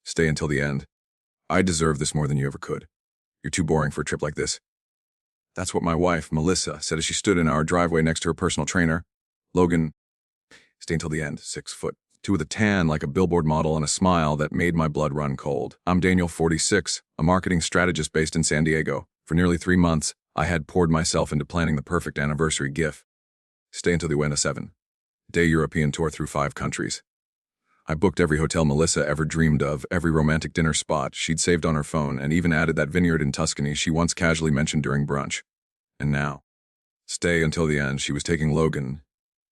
Stay until the end. I deserve this more than you ever could. You're too boring for a trip like this. That's what my wife, Melissa, said as she stood in our driveway next to her personal trainer. Logan, stay until the end, 6'2" with a tan like a billboard model and a smile that made my blood run cold. I'm Daniel, 46, a marketing strategist based in San Diego. For nearly 3 months, I had poured myself into planning the perfect anniversary gift. Stay until the end, a 7-day European tour through 5 countries. I booked every hotel Melissa ever dreamed of, every romantic dinner spot she'd saved on her phone, and even added that vineyard in Tuscany she once casually mentioned during brunch. And now, stay until the end, she was taking Logan.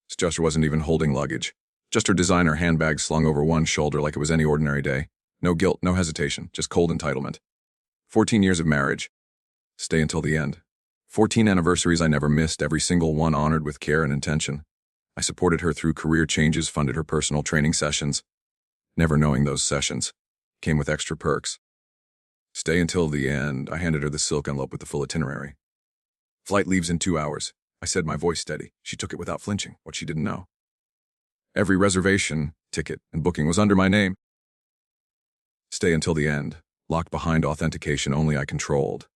She wasn't even holding luggage. Just her designer handbag slung over one shoulder like it was any ordinary day. No guilt, no hesitation, just cold entitlement. 14 years of marriage. Stay until the end. 14 anniversaries I never missed, every single one honored with care and intention. I supported her through career changes, funded her personal training sessions, never knowing those sessions came with extra perks. Stay until the end. I handed her the silk envelope with the full itinerary. Flight leaves in 2 hours. I said, my voice steady. She took it without flinching, what she didn't know. Every reservation, ticket, and booking was under my name. Stay until the end. Locked behind authentication only I controlled.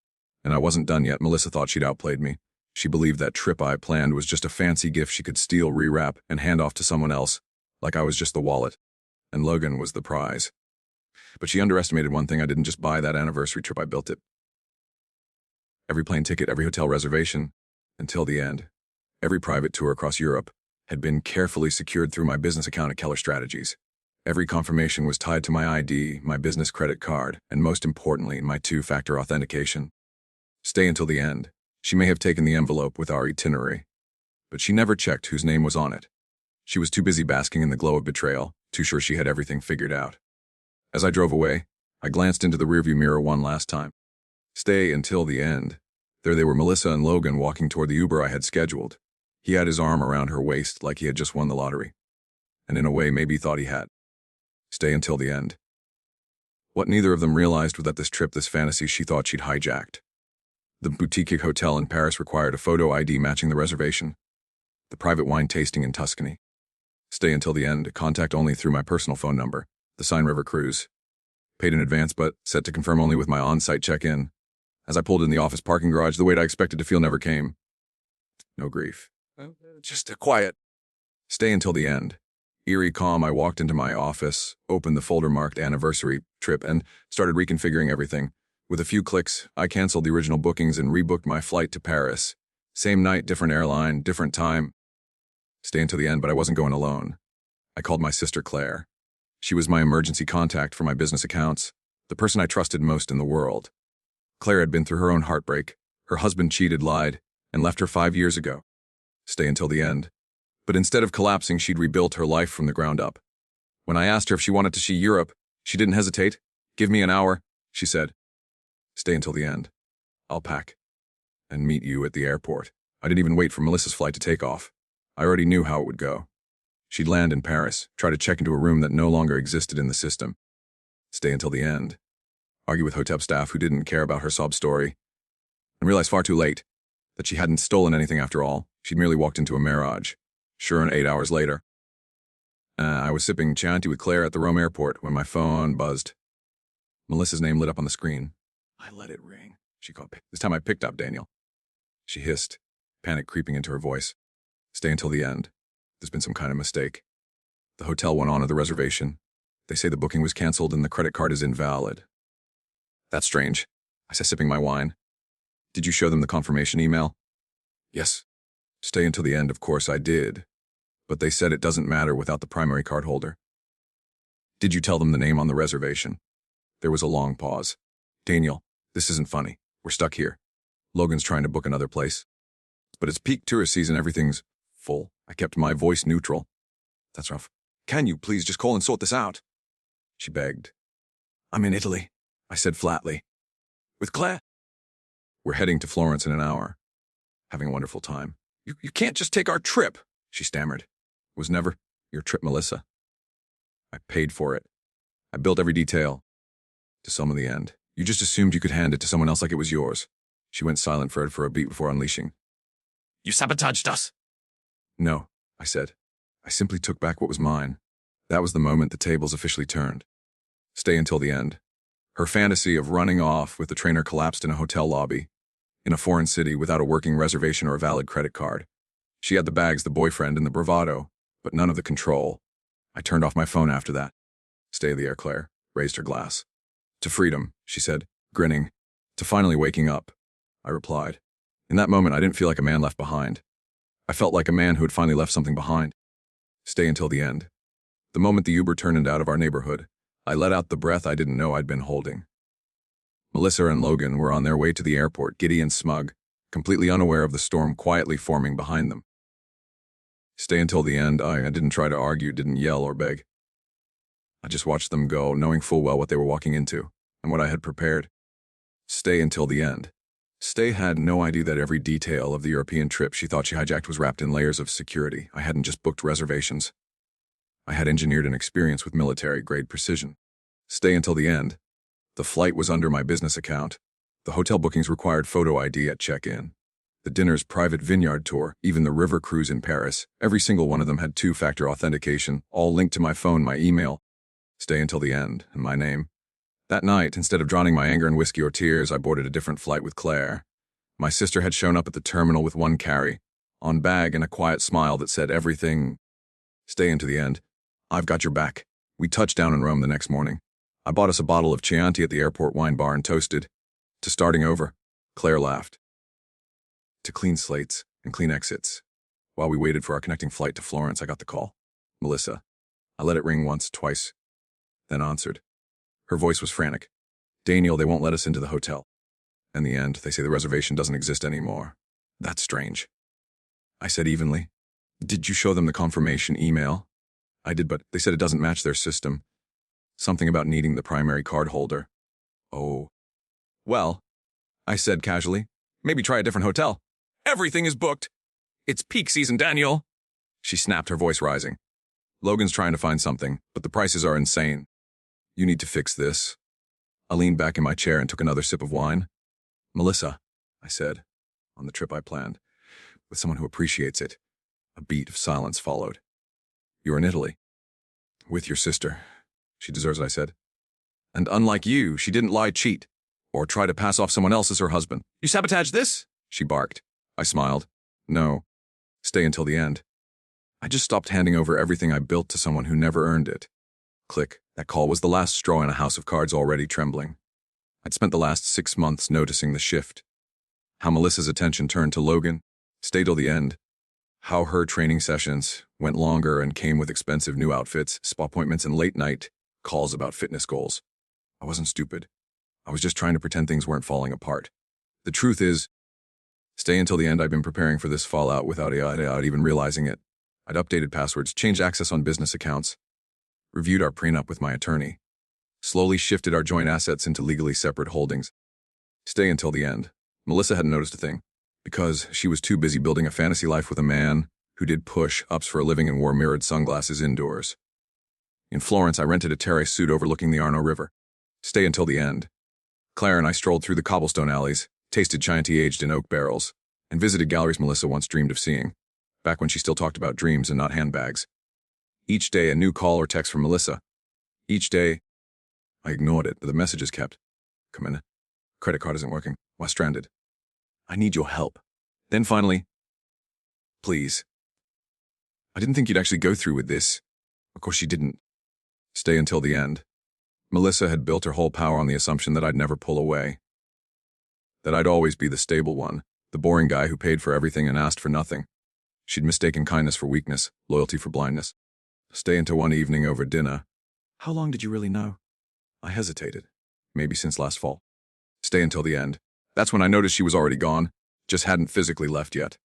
And I wasn't done yet. Melissa thought she'd outplayed me. She believed that trip I planned was just a fancy gift she could steal, rewrap, and hand off to someone else, like I was just the wallet, and Logan was the prize. But she underestimated one thing. I didn't just buy that anniversary trip, I built it. Every plane ticket, every hotel reservation, until the end. Every private tour across Europe had been carefully secured through my business account at Keller Strategies. Every confirmation was tied to my ID, my business credit card, and most importantly, my 2-factor authentication. Stay until the end. She may have taken the envelope with our itinerary, but she never checked whose name was on it. She was too busy basking in the glow of betrayal, too sure she had everything figured out. As I drove away, I glanced into the rearview mirror one last time. Stay until the end. There they were, Melissa and Logan, walking toward the Uber I had scheduled. He had his arm around her waist like he had just won the lottery, and in a way maybe thought he had. Stay until the end. What neither of them realized was that this trip, this fantasy she thought she'd hijacked. The boutique hotel in Paris required a photo ID matching the reservation. The private wine tasting in Tuscany. Stay until the end, contact only through my personal phone number, the Seine River cruise. Paid in advance, but set to confirm only with my on-site check-in. As I pulled in the office parking garage, the wait I expected to feel never came. No grief. Just a quiet. Stay until the end. Eerie calm, I walked into my office, opened the folder marked anniversary trip, and started reconfiguring everything. With a few clicks, I canceled the original bookings and rebooked my flight to Paris. Same night, different airline, different time. Stay until the end, but I wasn't going alone. I called my sister Claire. She was my emergency contact for my business accounts, the person I trusted most in the world. Claire had been through her own heartbreak. Her husband cheated, lied, and left her 5 years ago. Stay until the end. But instead of collapsing, she'd rebuilt her life from the ground up. When I asked her if she wanted to see Europe, she didn't hesitate. Give me an hour, she said. Stay until the end. I'll pack and meet you at the airport. I didn't even wait for Melissa's flight to take off. I already knew how it would go. She'd land in Paris, try to check into a room that no longer existed in the system. Stay until the end. Argue with hotel staff who didn't care about her sob story. And realize far too late that she hadn't stolen anything after all. She'd merely walked into a mirage. Sure, and 8 hours later. I was sipping Chianti with Claire at the Rome airport when my phone buzzed. Melissa's name lit up on the screen. I let it ring. She called. This time I picked up, Daniel. She hissed, panic creeping into her voice. Stay until the end. There's been some kind of mistake. The hotel went on to the reservation. They say the booking was canceled and the credit card is invalid. That's strange, I said, sipping my wine. Did you show them the confirmation email? Yes. Stay until the end, of course I did. But they said it doesn't matter without the primary card holder. Did you tell them the name on the reservation? There was a long pause. Daniel, this isn't funny. We're stuck here. Logan's trying to book another place. But it's peak tourist season, everything's full. I kept my voice neutral. That's rough. Can you please just call and sort this out? She begged. I'm in Italy, I said flatly. With Claire? We're heading to Florence in an hour. Having a wonderful time. You can't just take our trip, she stammered. It was never your trip, Melissa. I paid for it. I built every detail. To some of the end. You just assumed you could hand it to someone else like it was yours. She went silent for a beat before unleashing. You sabotaged us. No, I said. I simply took back what was mine. That was the moment the tables officially turned. Stay until the end. Her fantasy of running off with the trainer collapsed in a hotel lobby, in a foreign city without a working reservation or a valid credit card. She had the bags, the boyfriend, and the bravado, but none of the control. I turned off my phone after that. Stay the air, Claire raised her glass. To freedom, she said, grinning. To finally waking up, I replied. In that moment, I didn't feel like a man left behind. I felt like a man who had finally left something behind. Stay until the end. The moment the Uber turned out of our neighborhood, I let out the breath I didn't know I'd been holding. Melissa and Logan were on their way to the airport, giddy and smug, completely unaware of the storm quietly forming behind them. Stay until the end. I didn't try to argue, didn't yell or beg. I just watched them go, knowing full well what they were walking into and what I had prepared. Stay until the end. Stay had no idea that every detail of the European trip she thought she hijacked was wrapped in layers of security. I hadn't just booked reservations. I had engineered an experience with military-grade precision. Stay until the end. The flight was under my business account. The hotel bookings required photo ID at check-in. The dinner's private vineyard tour, even the river cruise in Paris, every single one of them had two-factor authentication, all linked to my phone, my email. Stay until the end, and my name. That night, instead of drowning my anger in whiskey or tears, I boarded a different flight with Claire. My sister had shown up at the terminal with one carry-on bag and a quiet smile that said everything. Stay until the end. I've got your back. We touched down in Rome the next morning. I bought us a bottle of Chianti at the airport wine bar and toasted to starting over. Claire laughed. To clean slates and clean exits. While we waited for our connecting flight to Florence, I got the call. Melissa. I let it ring once, twice, then answered. Her voice was frantic. Daniel, they won't let us into the hotel. In the end, they say the reservation doesn't exist anymore. That's strange. I said evenly. Did you show them the confirmation email? I did, but they said it doesn't match their system. Something about needing the primary card holder. Oh. Well, I said casually, maybe try a different hotel. Everything is booked. It's peak season, Daniel. She snapped, her voice rising. Logan's trying to find something, but the prices are insane. You need to fix this. I leaned back in my chair and took another sip of wine. Melissa, I said, on the trip I planned, with someone who appreciates it. A beat of silence followed. You're in Italy. With your sister. She deserves it, I said. And unlike you, she didn't lie, cheat, or try to pass off someone else as her husband. You sabotaged this? She barked. I smiled. No. Stay until the end. I just stopped handing over everything I built to someone who never earned it. Click. That call was the last straw in a house of cards already trembling. I'd spent the last 6 months noticing the shift. How Melissa's attention turned to Logan. Stay till the end. How her training sessions went longer and came with expensive new outfits, spa appointments, and late-night calls about fitness goals. I wasn't stupid. I was just trying to pretend things weren't falling apart. The truth is, stay until the end. I'd been preparing for this fallout without even realizing it. I'd updated passwords, changed access on business accounts, reviewed our prenup with my attorney, slowly shifted our joint assets into legally separate holdings. Stay until the end. Melissa hadn't noticed a thing, because she was too busy building a fantasy life with a man who did push-ups for a living and wore mirrored sunglasses indoors. In Florence, I rented a terrace suite overlooking the Arno River. Stay until the end. Claire and I strolled through the cobblestone alleys, tasted Chianti aged in oak barrels, and visited galleries Melissa once dreamed of seeing, back when she still talked about dreams and not handbags. Each day, a new call or text from Melissa. Each day, I ignored it, but the messages kept. Come in. Credit card isn't working. Why stranded? I need your help. Then finally, please. I didn't think you'd actually go through with this. Of course, she didn't. Stay until the end. Melissa had built her whole power on the assumption that I'd never pull away. That I'd always be the stable one, the boring guy who paid for everything and asked for nothing. She'd mistaken kindness for weakness, loyalty for blindness. Stay until one evening over dinner. How long did you really know? I hesitated. Maybe since last fall. Stay until the end. That's when I noticed she was already gone, just hadn't physically left yet.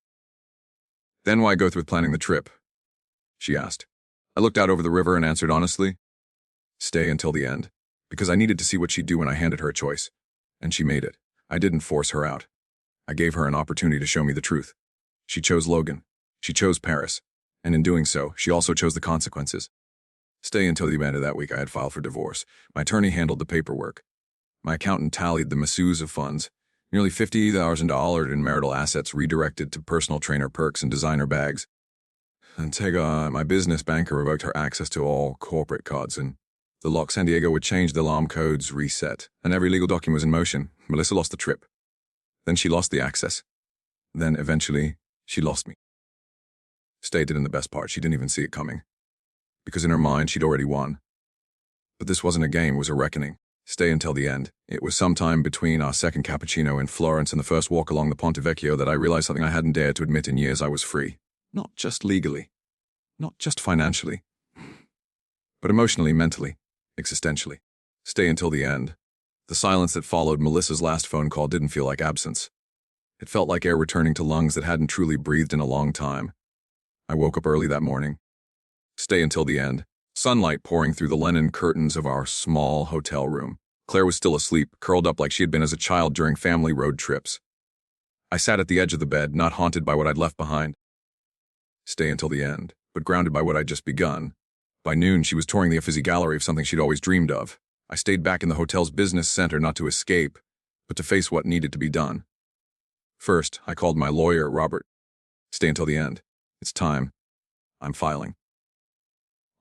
Then why go through with planning the trip? She asked. I looked out over the river and answered honestly. Stay until the end. Because I needed to see what she'd do when I handed her a choice. And she made it. I didn't force her out. I gave her an opportunity to show me the truth. She chose Logan. She chose Paris. And in doing so, she also chose the consequences. Stay until the end of that week I had filed for divorce. My attorney handled the paperwork. My accountant tallied the misuse of funds. Nearly $50,000 in marital assets redirected to personal trainer perks and designer bags. And Tega, my business banker, revoked her access to all corporate cards and The lock San Diego would change, the alarm codes reset, and every legal document was in motion. Melissa lost the trip. Then she lost the access. Then, eventually, she lost me. Stay did in the best part. She didn't even see it coming. Because in her mind, she'd already won. But this wasn't a game, it was a reckoning. Stay until the end. It was sometime between our second cappuccino in Florence and the first walk along the Ponte Vecchio that I realized something I hadn't dared to admit in years. I was free. Not just legally. Not just financially. But emotionally, mentally, existentially. Stay until the end. The silence that followed Melissa's last phone call didn't feel like absence. It felt like air returning to lungs that hadn't truly breathed in a long time. I woke up early that morning. Stay until the end. Sunlight pouring through the linen curtains of our small hotel room. Claire was still asleep, curled up like she had been as a child during family road trips. I sat at the edge of the bed, not haunted by what I'd left behind. Stay until the end, but grounded by what I'd just begun. By noon, she was touring the Uffizi Gallery of something she'd always dreamed of. I stayed back in the hotel's business center not to escape, but to face what needed to be done. First, I called my lawyer, Robert. Stay until the end. It's time. I'm filing.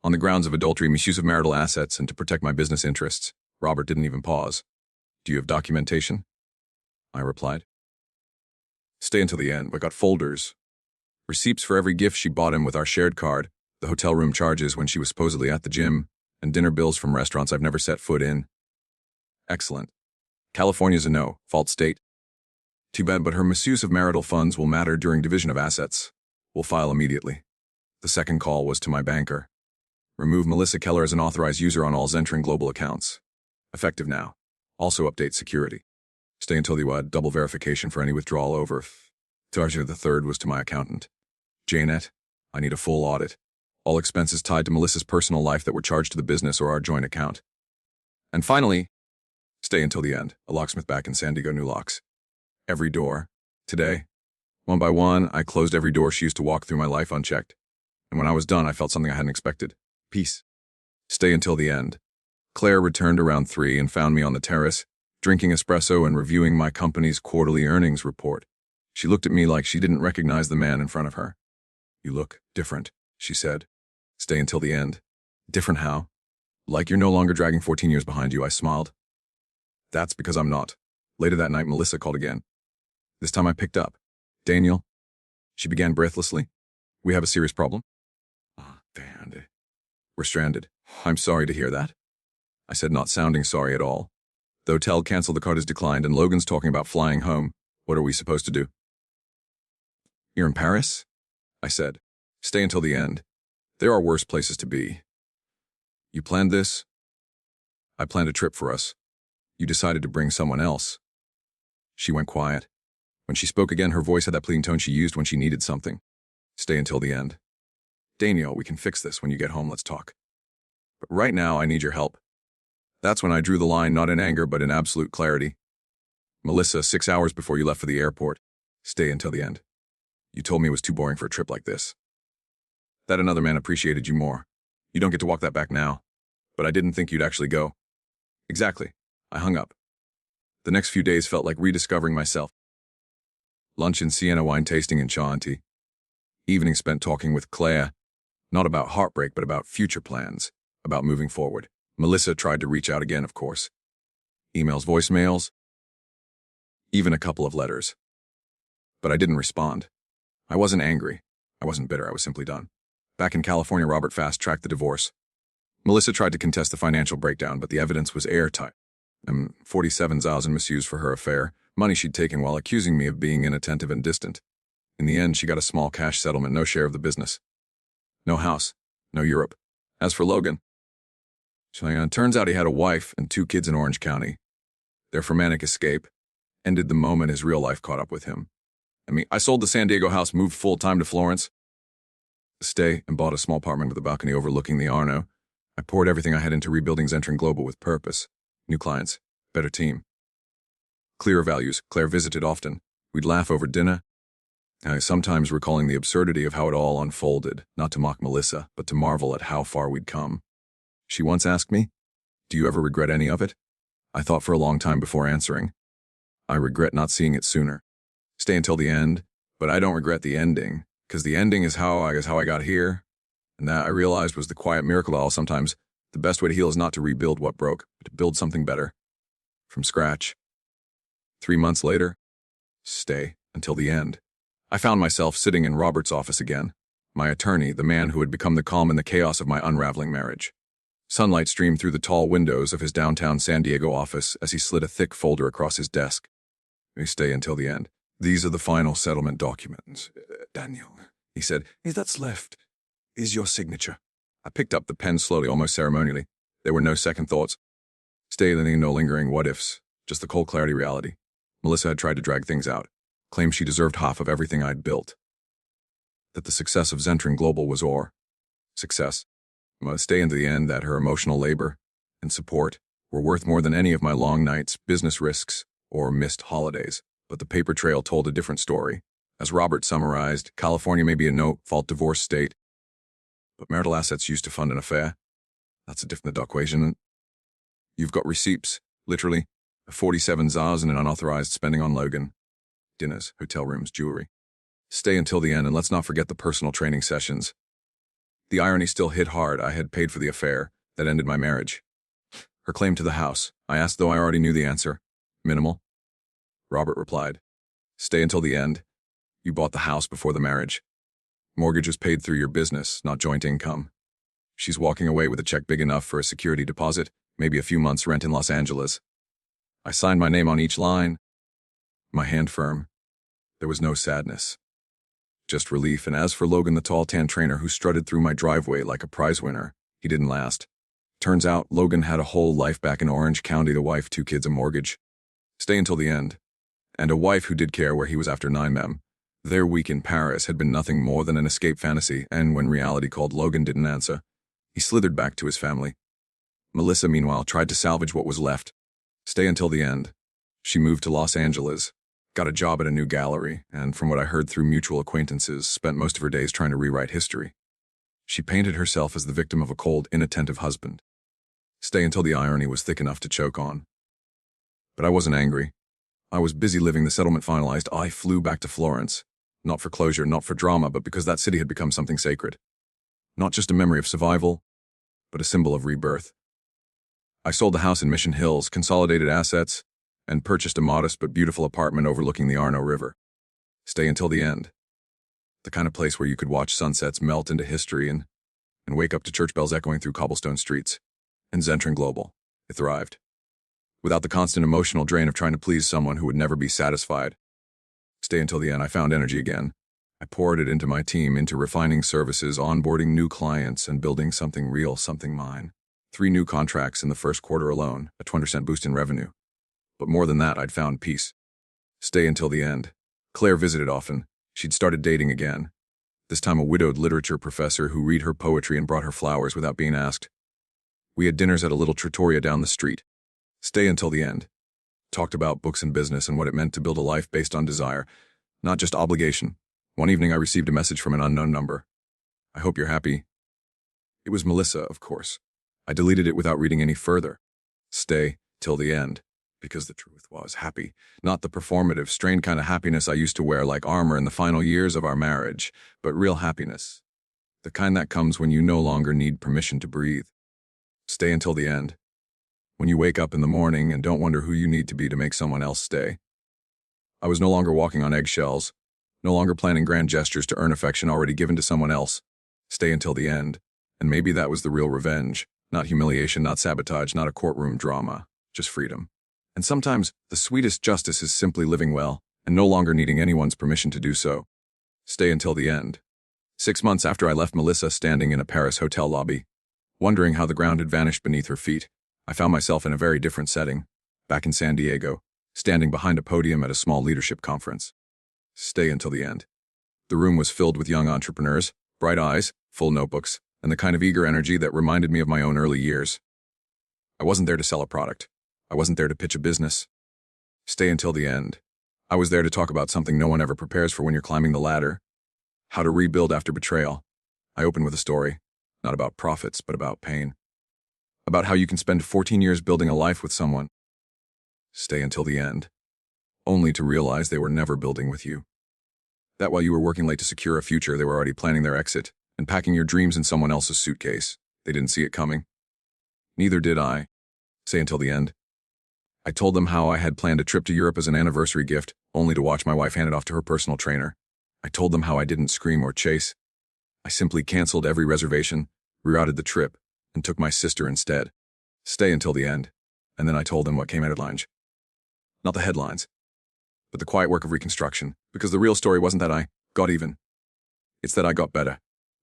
On the grounds of adultery, misuse of marital assets, and to protect my business interests, Robert didn't even pause. Do you have documentation? I replied. Stay until the end. I got folders. Receipts for every gift she bought him with our shared card, the hotel room charges when she was supposedly at the gym, and dinner bills from restaurants I've never set foot in. Excellent. California's a no, fault state. Too bad, but her misuse of marital funds will matter during division of assets. We'll file immediately. The second call was to my banker. Remove Melissa Keller as an authorized user on all Zentrin global accounts. Effective now. Also update security. Stay until the double verification for any withdrawal over. Target the third was to my accountant. Janet, I need a full audit. All expenses tied to Melissa's personal life that were charged to the business or our joint account. And finally, stay until the end. A locksmith back in San Diego, new locks. Every door. Today, one by one, I closed every door she used to walk through my life unchecked. And when I was done, I felt something I hadn't expected. Peace. Stay until the end. Claire returned around 3 and found me on the terrace, drinking espresso and reviewing my company's quarterly earnings report. She looked at me like she didn't recognize the man in front of her. You look different, she said. Stay until the end. Different how? Like you're no longer dragging 14 years behind you, I smiled. That's because I'm not. Later that night, Melissa called again. This time I picked up. Daniel? She began breathlessly. We have a serious problem? Damn. We're stranded. I'm sorry to hear that. I said, not sounding sorry at all. The hotel canceled, the card has declined, and Logan's talking about flying home. What are we supposed to do? You're in Paris? I said. Stay until the end. There are worse places to be. You planned this? I planned a trip for us. You decided to bring someone else. She went quiet. When she spoke again, her voice had that pleading tone she used when she needed something. Stay until the end. Daniel, we can fix this when you get home, let's talk. But right now, I need your help. That's when I drew the line, not in anger, but in absolute clarity. Melissa, 6 hours before you left for the airport. Stay until the end. You told me it was too boring for a trip like this. That another man appreciated you more. You don't get to walk that back now. But I didn't think you'd actually go. Exactly. I hung up. The next few days felt like rediscovering myself. Lunch in Siena, wine tasting in Chianti. Evening spent talking with Claire. Not about heartbreak, but about future plans. About moving forward. Melissa tried to reach out again, of course. Emails, voicemails. Even a couple of letters. But I didn't respond. I wasn't angry. I wasn't bitter. I was simply done. Back in California, Robert fast-tracked the divorce. Melissa tried to contest the financial breakdown, but the evidence was airtight. 47,000 misused for her affair, money she'd taken while accusing me of being inattentive and distant. In the end, she got a small cash settlement, no share of the business. No house, no Europe. As for Logan, turns out he had a wife and 2 kids in Orange County. Their frenetic escape ended the moment his real life caught up with him. I sold the San Diego house, moved full-time to Florence, stay, and bought a small apartment with a balcony overlooking the Arno. I poured everything I had into rebuilding Zentrin Global with purpose. New clients, better team. Clearer values. Claire visited often. We'd laugh over dinner. I sometimes recalling the absurdity of how it all unfolded, not to mock Melissa, but to marvel at how far we'd come. She once asked me, "Do you ever regret any of it?" I thought for a long time before answering. I regret not seeing it sooner. Stay until the end, but I don't regret the ending, because the ending is how I got here, and that I realized was the quiet miracle sometimes The best way to heal is not to rebuild what broke, but to build something better. From scratch. 3 months later, stay until the end. I found myself sitting in Robert's office again. My attorney, the man who had become the calm in the chaos of my unraveling marriage. Sunlight streamed through the tall windows of his downtown San Diego office as he slid a thick folder across his desk. We stay until the end. These are the final settlement documents. Daniel, he said, that's left. Is your signature. I picked up the pen slowly, almost ceremonially. There were no second thoughts. Stay, no lingering what-ifs, just the cold clarity reality. Melissa had tried to drag things out, claimed she deserved half of everything I'd built. That the success of Zentren Global was success. Stay into the end, that her emotional labor and support were worth more than any of my long nights, business risks, or missed holidays. But the paper trail told a different story. As Robert summarized, California may be a no-fault divorce state, but marital assets used to fund an affair. That's a different equation. You've got receipts, literally, 47 zars and an unauthorized spending on Logan. Dinners, hotel rooms, jewelry. Stay until the end, and let's not forget the personal training sessions. The irony still hit hard. I had paid for the affair that ended my marriage. Her claim to the house, I asked, though I already knew the answer. Minimal. Robert replied, stay until the end. You bought the house before the marriage. Mortgage was paid through your business, not joint income. She's walking away with a check big enough for a security deposit, maybe a few months' rent in Los Angeles. I signed my name on each line, my hand firm. There was no sadness, just relief. And as for Logan, the tall tan trainer who strutted through my driveway like a prize winner, he didn't last. Turns out Logan had a whole life back in Orange County, the wife, 2 kids, a mortgage. Stay until the end. And a wife who did care where he was after 9 mem. Their week in Paris had been nothing more than an escape fantasy, and when reality called, Logan didn't answer. He slithered back to his family. Melissa, meanwhile, tried to salvage what was left. Stay until the end. She moved to Los Angeles, got a job at a new gallery, and from what I heard through mutual acquaintances, spent most of her days trying to rewrite history. She painted herself as the victim of a cold, inattentive husband. Stay until the irony was thick enough to choke on. But I wasn't angry. I was busy living. The settlement finalized. I flew back to Florence. Not for closure, not for drama, but because that city had become something sacred. Not just a memory of survival, but a symbol of rebirth. I sold the house in Mission Hills, consolidated assets, and purchased a modest but beautiful apartment overlooking the Arno River. Stay until the end. The kind of place where you could watch sunsets melt into history and wake up to church bells echoing through cobblestone streets. And Zentren Global, it thrived. Without the constant emotional drain of trying to please someone who would never be satisfied. Stay until the end. I found energy again. I poured it into my team, into refining services, onboarding new clients, and building something real, something mine. 3 new contracts in the first quarter alone, a 20% boost in revenue. But more than that, I'd found peace. Stay until the end. Claire visited often. She'd started dating again. This time a widowed literature professor who read her poetry and brought her flowers without being asked. We had dinners at a little trattoria down the street. Stay until the end. Talked about books and business and what it meant to build a life based on desire, not just obligation. One evening I received a message from an unknown number. I hope you're happy. It was Melissa, of course. I deleted it without reading any further. Stay till the end. Because the truth was happy, not the performative, strained kind of happiness I used to wear like armor in the final years of our marriage, but real happiness. The kind that comes when you no longer need permission to breathe. Stay until the end. When you wake up in the morning and don't wonder who you need to be to make someone else stay. I was no longer walking on eggshells, no longer planning grand gestures to earn affection already given to someone else. Stay until the end. And maybe that was the real revenge. Not humiliation, not sabotage, not a courtroom drama, just freedom. And sometimes the sweetest justice is simply living well and no longer needing anyone's permission to do so. Stay until the end. 6 months after I left Melissa standing in a Paris hotel lobby, wondering how the ground had vanished beneath her feet, I found myself in a very different setting, back in San Diego, standing behind a podium at a small leadership conference. Stay until the end. The room was filled with young entrepreneurs, bright eyes, full notebooks, and the kind of eager energy that reminded me of my own early years. I wasn't there to sell a product. I wasn't there to pitch a business. Stay until the end. I was there to talk about something no one ever prepares for when you're climbing the ladder. How to rebuild after betrayal. I opened with a story, not about profits, but about pain. About how you can spend 14 years building a life with someone. Stay until the end. Only to realize they were never building with you. That while you were working late to secure a future, they were already planning their exit and packing your dreams in someone else's suitcase. They didn't see it coming. Neither did I. Stay until the end. I told them how I had planned a trip to Europe as an anniversary gift, only to watch my wife hand it off to her personal trainer. I told them how I didn't scream or chase. I simply canceled every reservation, rerouted the trip, and took my sister instead. Stay until the end. And then I told them what came out of lunch. Not the headlines, but the quiet work of reconstruction, because the real story wasn't that I got even. It's that I got better.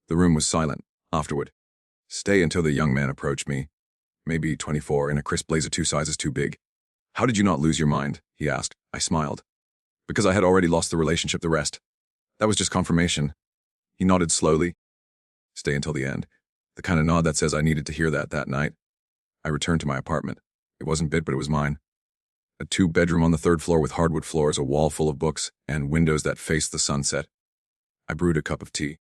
The room was silent. Afterward. Stay until the young man approached me, maybe 24, in a crisp blazer 2 sizes too big. How did you not lose your mind? He asked. I smiled. Because I had already lost the relationship. The rest. That was just confirmation. He nodded slowly. Stay until the end. The kind of nod that says I needed to hear that night. I returned to my apartment. It wasn't big, but it was mine. A 2-bedroom on the 3rd floor with hardwood floors, a wall full of books, and windows that faced the sunset. I brewed a cup of tea.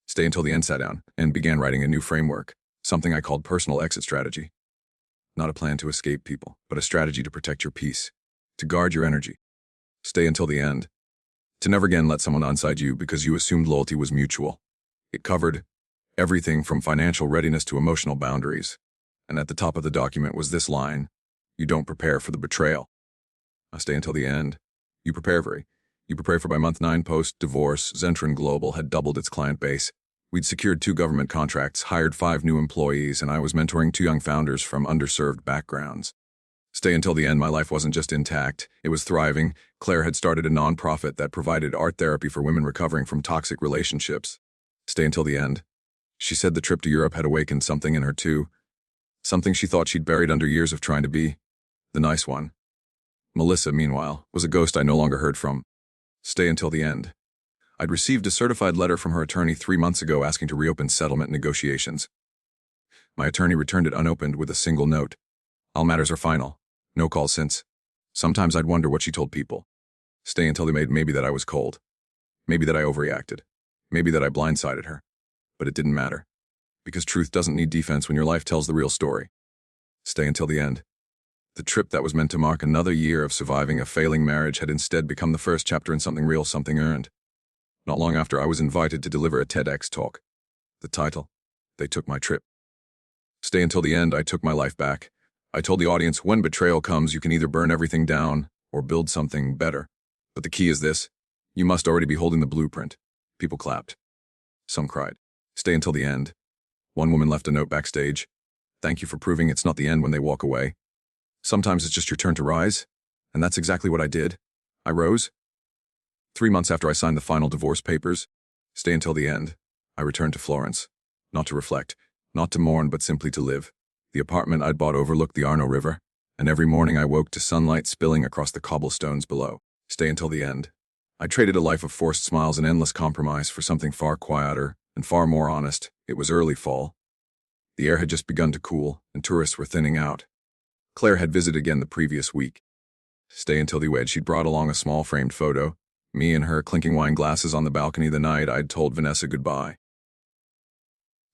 Stay until the end sat down and began writing a new framework, something I called personal exit strategy. Not a plan to escape people, but a strategy to protect your peace, to guard your energy. Stay until the end. To never again let someone onside you because you assumed loyalty was mutual. It covered everything from financial readiness to emotional boundaries. And at the top of the document was this line: you don't prepare for the betrayal. I stay until the end. You prepare for by month 9 post-divorce, Zentron Global had doubled its client base. We'd secured 2 government contracts, hired 5 new employees, and I was mentoring 2 young founders from underserved backgrounds. Stay until the end, my life wasn't just intact, it was thriving. Claire had started a nonprofit that provided art therapy for women recovering from toxic relationships. Stay until the end. She said the trip to Europe had awakened something in her too. Something she thought she'd buried under years of trying to be the nice one. Melissa, meanwhile, was a ghost I no longer heard from. Stay until the end. I'd received a certified letter from her attorney 3 months ago asking to reopen settlement negotiations. My attorney returned it unopened with a single note. All matters are final. No calls since. Sometimes I'd wonder what she told people. Stay until they made maybe that I was cold. Maybe that I overreacted. Maybe that I blindsided her. But it didn't matter. Because truth doesn't need defense when your life tells the real story. Stay until the end. The trip that was meant to mark another year of surviving a failing marriage had instead become the first chapter in something real, something earned. Not long after, I was invited to deliver a TEDx talk. The title: They Took My Trip. Stay until the end, I took my life back. I told the audience, when betrayal comes, you can either burn everything down or build something better. But the key is this: you must already be holding the blueprint. People clapped. Some cried. Stay until the end. One woman left a note backstage. Thank you for proving it's not the end when they walk away. Sometimes it's just your turn to rise. And that's exactly what I did. I rose. 3 months after I signed the final divorce papers, stay until the end, I returned to Florence. Not to reflect, not to mourn, but simply to live. The apartment I'd bought overlooked the Arno River, and every morning I woke to sunlight spilling across the cobblestones below. Stay until the end. I traded a life of forced smiles and endless compromise for something far quieter and far more honest. It was early fall. The air had just begun to cool, and tourists were thinning out. Claire had visited again the previous week. Stay until the wedge. She'd brought along a small framed photo, me and her clinking wine glasses on the balcony the night I'd told Vanessa goodbye.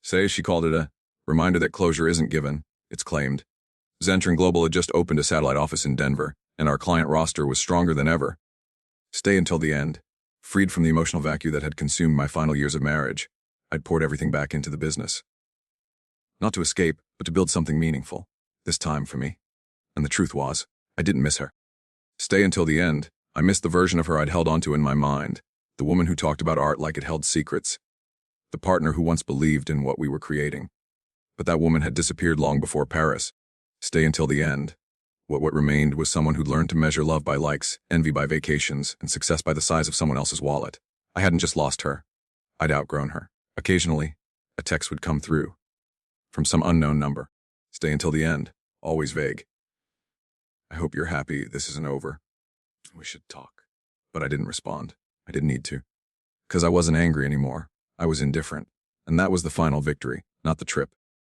Say, she called it a reminder that closure isn't given, it's claimed. Zentron Global had just opened a satellite office in Denver, and our client roster was stronger than ever. Stay until the end. Freed from the emotional vacuum that had consumed my final years of marriage, I'd poured everything back into the business. Not to escape, but to build something meaningful. This time for me. And the truth was, I didn't miss her. Stay until the end. I missed the version of her I'd held onto in my mind, the woman who talked about art like it held secrets, the partner who once believed in what we were creating. But that woman had disappeared long before Paris. Stay until the end. What remained was someone who'd learned to measure love by likes, envy by vacations, and success by the size of someone else's wallet. I hadn't just lost her. I'd outgrown her. Occasionally, a text would come through. From some unknown number. Stay until the end. Always vague. I hope you're happy this isn't over. We should talk. But I didn't respond. I didn't need to. Because I wasn't angry anymore. I was indifferent. And that was the final victory, not the trip.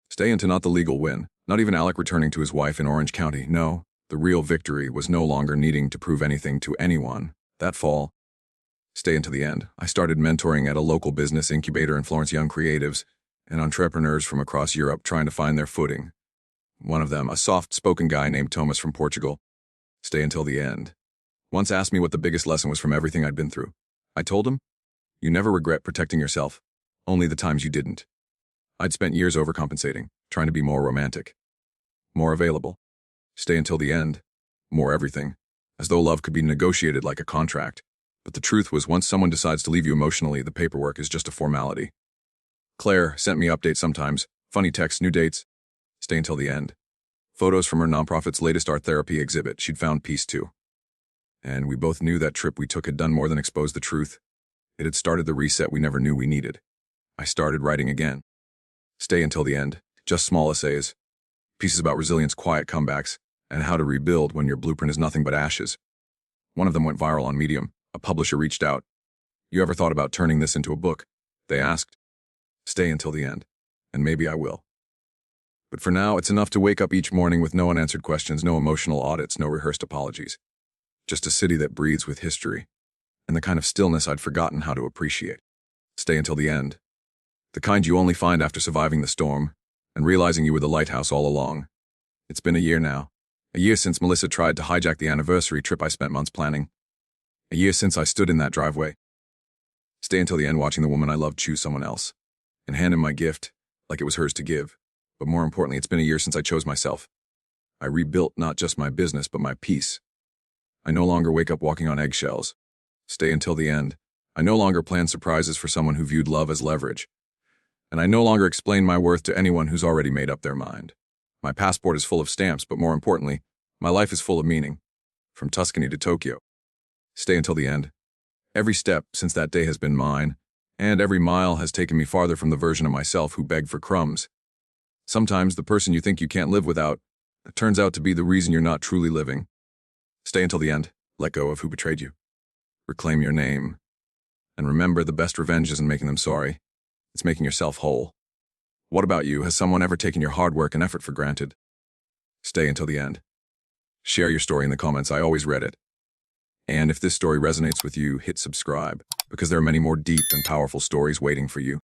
Stay into not the legal win. Not even Alec returning to his wife in Orange County. No, the real victory was no longer needing to prove anything to anyone. That fall, stay into the end. I started mentoring at a local business incubator in Florence, young creatives and entrepreneurs from across Europe trying to find their footing. One of them, a soft-spoken guy named Thomas from Portugal. Stay until the end. Once asked me what the biggest lesson was from everything I'd been through. I told him, you never regret protecting yourself, only the times you didn't. I'd spent years overcompensating, trying to be more romantic. More available. Stay until the end. More everything. As though love could be negotiated like a contract. But the truth was, once someone decides to leave you emotionally, the paperwork is just a formality. Claire sent me updates sometimes. Funny texts, new dates. Stay until the end. Photos from her nonprofit's latest art therapy exhibit. She'd found peace too. And we both knew that trip we took had done more than expose the truth. It had started the reset we never knew we needed. I started writing again. Stay until the end. Just small essays. Pieces about resilience, quiet comebacks, and how to rebuild when your blueprint is nothing but ashes. One of them went viral on Medium. A publisher reached out. You ever thought about turning this into a book? They asked. Stay until the end. And maybe I will. But for now, it's enough to wake up each morning with no unanswered questions, no emotional audits, no rehearsed apologies. Just a city that breathes with history, and the kind of stillness I'd forgotten how to appreciate. Stay until the end. The kind you only find after surviving the storm, and realizing you were the lighthouse all along. It's been a year now. A year since Melissa tried to hijack the anniversary trip I spent months planning. A year since I stood in that driveway. Stay until the end, watching the woman I loved choose someone else, and hand him my gift, like it was hers to give. But more importantly, it's been a year since I chose myself. I rebuilt not just my business, but my peace. I no longer wake up walking on eggshells. Stay until the end. I no longer plan surprises for someone who viewed love as leverage. And I no longer explain my worth to anyone who's already made up their mind. My passport is full of stamps, but more importantly, my life is full of meaning. From Tuscany to Tokyo. Stay until the end. Every step since that day has been mine, and every mile has taken me farther from the version of myself who begged for crumbs. Sometimes the person you think you can't live without turns out to be the reason you're not truly living. Stay until the end. Let go of who betrayed you. Reclaim your name. And remember, the best revenge isn't making them sorry. It's making yourself whole. What about you? Has someone ever taken your hard work and effort for granted? Stay until the end. Share your story in the comments. I always read it. And if this story resonates with you, hit subscribe, because there are many more deep and powerful stories waiting for you.